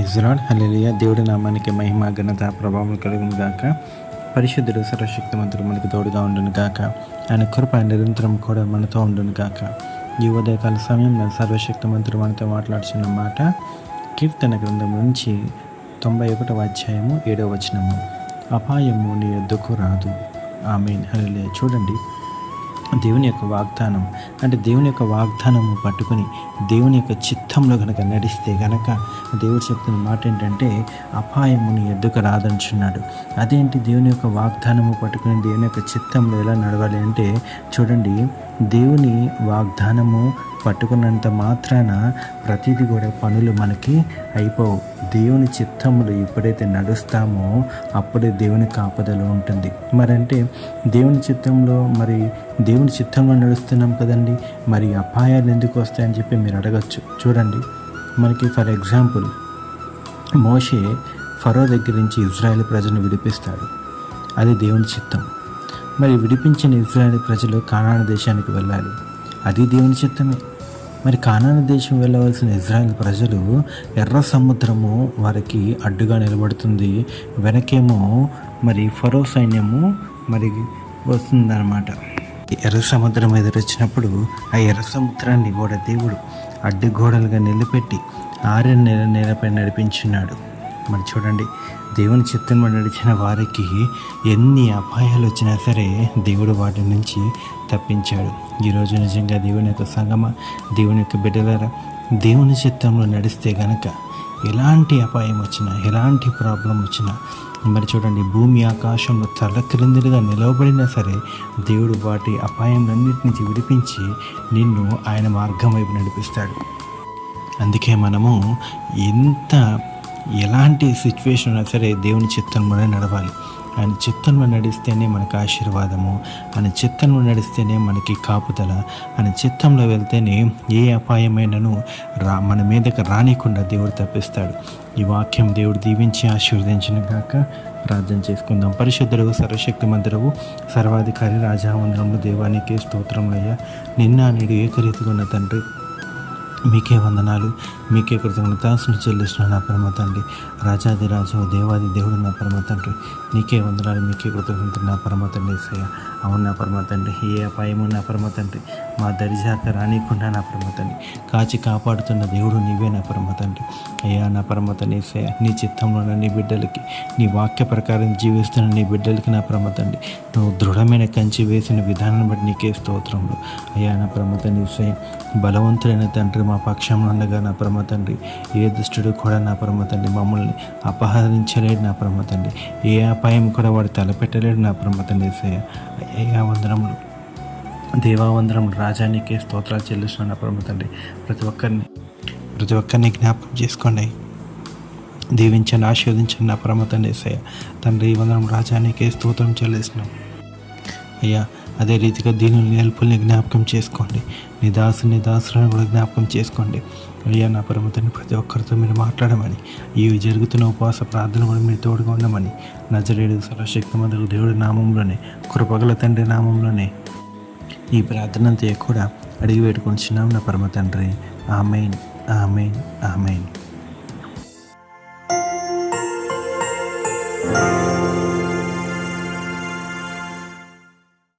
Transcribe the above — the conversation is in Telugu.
ప్రైజ్ లార్డ్, హల్లెలూయా. దేవుడి నామానికి మహిమ, ఘనత, ప్రభావం కలుగును గాక. పరిశుద్ధుడు, సర్వశక్తిమంతుడు మనకు తోడుగా ఉండును గాక. ఆయన కృప నిరంతరం కూడా మనతో ఉండును గాక. ఈ ఉదయకాల సమయంలో సర్వశక్తిమంతుడు మనతో మాట్లాడుతున్న మాట కీర్తన గ్రంథం నుంచి 91వ అధ్యాయము 7వ వచనము. అపాయము నీ యొద్దకు రాదు. ఆమేన్, హల్లెలూయా. చూడండి, దేవుని యొక్క వాగ్దానం అంటే దేవుని యొక్క వాగ్దానము పట్టుకొని దేవుని యొక్క చిత్తంలో కనుక నడిస్తే కనుక దేవుడు చెప్తున్న మాట ఏంటంటే అపాయము నీ ఎద్దుకు రాదంటున్నాడు. అదేంటి దేవుని యొక్క వాగ్దానము పట్టుకొని దేవుని యొక్క చిత్తంలో ఎలా నడవాలి అంటే చూడండి, దేవుని వాగ్దానము పట్టుకున్నంత మాత్రాన ప్రతిదీ కూడా పనులు మనకి అయిపోవు. దేవుని చిత్తంలో ఎప్పుడైతే నడుస్తామో అప్పుడే దేవుని కాపుదల ఉంటుంది. మరంటే దేవుని చిత్తంలో నడుస్తున్నాం కదండి, మరి అపాయాలు ఎందుకు వస్తాయని చెప్పి మీరు అడగచ్చు. చూడండి, మనకి ఫర్ ఎగ్జాంపుల్ మోషే ఫరో దగ్గర నుంచి ఇజ్రాయేల్ ప్రజలను విడిపిస్తాడు. అది దేవుని చిత్తం. మరి విడిపించిన ఇజ్రాయేల్ ప్రజలు కానాను దేశానికి వెళ్ళాలి, అది దేవుని చిత్తమే. మరి కానాను దేశం వెళ్ళవలసిన ఇజ్రాయేల్ ప్రజలు ఎర్ర సముద్రము వారికి అడ్డుగా నిలబడుతుంది, వెనకేమో మరి ఫరో సైన్యము మరి వస్తుందన్నమాట. ఎర్ర సముద్రం ఎదురొచ్చినప్పుడు ఆ ఎర్ర సముద్రాన్ని కూడా దేవుడు అడ్డుగోడలుగా నిలబెట్టి 6 నెలల నేలపై నడిపించున్నాడు. మరి చూడండి, దేవుని చిత్తంలో నడిచిన వారికి ఎన్ని అపాయాలు వచ్చినా సరే దేవుడు వాటి నుంచి తప్పించాడు. ఈరోజు నిజంగా దేవుని యొక్క సంగమ, దేవుని యొక్క బిడ్డలారా, దేవుని చిత్తంలో నడిస్తే గనక ఎలాంటి అపాయం వచ్చినా, ఎలాంటి ప్రాబ్లం వచ్చినా, మరి చూడండి, భూమి ఆకాశంలో తలక్రిందులుగా నిలవబడినా సరే దేవుడు వాటి అపాయంలన్నిటి నుంచి విడిపించి నిన్ను ఆయన మార్గం వైపు నడిపిస్తాడు. అందుకే మనము ఎలాంటి సిచ్యువేషన్ ఉన్నా సరే దేవుని చిత్తంలోనే నడవాలి. ఆయన చిత్తంలో నడిస్తేనే మనకు ఆశీర్వాదము, ఆయన చిత్తంలో నడిస్తేనే మనకి కాపుదల, ఆయన చిత్తంలో వెళ్తేనే ఏ అపాయమైనను మన మీదకి రానికుండా దేవుడు తప్పిస్తాడు. ఈ వాక్యం దేవుడు దీవించి ఆశీర్వదించిన గాక. ప్రార్థన చేసుకుందాం. పరిశుద్ధుడు, సర్వశక్తిమంతుడవు, సర్వాధికారి, రాజావందనములు దేవానికి స్తోత్రములయ్యా. నిన్న నేడు ఏకరీతిగా ఉన్న తండ్రి, మీకే వందనాలు, మీకే కృతజ్ఞతాస్తులు చెల్లిస్తున్న నా పరమ తండ్రి, రాజాది రాజు, దేవాది దేవుడు నా పరమ తండ్రి, నీకే వందనాలు, మీకే కృతజ్ఞతలు నా పరమ తండ్రి. యేసయ్య, అవును నా పరమ తండ్రి, ఏ అపాయము నా పరమ తండ్రి మా దరిజాక రానికుండా నా పరమ తండ్రి కాచి కాపాడుతున్న దేవుడు నీవే నా పరమ తండ్రి. అయ్యా నా పరమ తండ్రి యేసయ్య, నీ చిత్తంలో నీ బిడ్డలకి, నీ వాక్య ప్రకారం జీవిస్తున్న నీ బిడ్డలకి నా పరమ తండ్రి నువ్వు దృఢమైన కంచి వేసిన విధానాన్ని బట్టి నీకే స్తోత్రములు. అయ్యా నా పరమ తండ్రి యేసయ్య, బలవంతుడైన తండ్రి మా పక్షంలో ఉండగా నా పరమ తండ్రి ఏ దుష్టుడు కూడా నా పరమ తండ్రి మమ్మల్ని అపహరించలేడు నా పరమ తండ్రి, ఏ అపాయం కూడా వాడు తలపెట్టలేడు నా పరమ తండ్రి యేసయ్య. అయ్యా వందనములు, దేవావందనములు, రాజానికే స్తోత్రాలు చెల్లిస్తున్న నా పరమ తండ్రి. ప్రతి ఒక్కరిని జ్ఞాపకం చేసుకోండి, దీవించండి, ఆశీర్వదించండి నా పరమ తండ్రి యేసయ్య. తండ్రి వందనం, రాజానికే స్తోత్రం చెల్లిస్తున్నాం. అయ్యా అదే రీతిగా దీనుల్ని, అల్పుల్ని జ్ఞాపకం చేసుకోండి, నీ దాసులను కూడా జ్ఞాపకం చేసుకోండి. అయ్యా నా పరమ తండ్రి, ప్రతి ఒక్కరితో మీరు మాట్లాడమని, ఈ జరుగుతున్న ఉపవాస ప్రార్థన కూడా మీరు తోడుగా ఉండమని, నజరేయుడు సర్వశక్తిమంతుడు దేవుడి నామంలోనే, కృపగల తండ్రి నామంలోనే ఈ ప్రార్థన అంతా కూడా అడిగి పెట్టుకుంటున్నాం నా పరమ తండ్రి. ఆమేన్, ఆమేన్, ఆమేన్.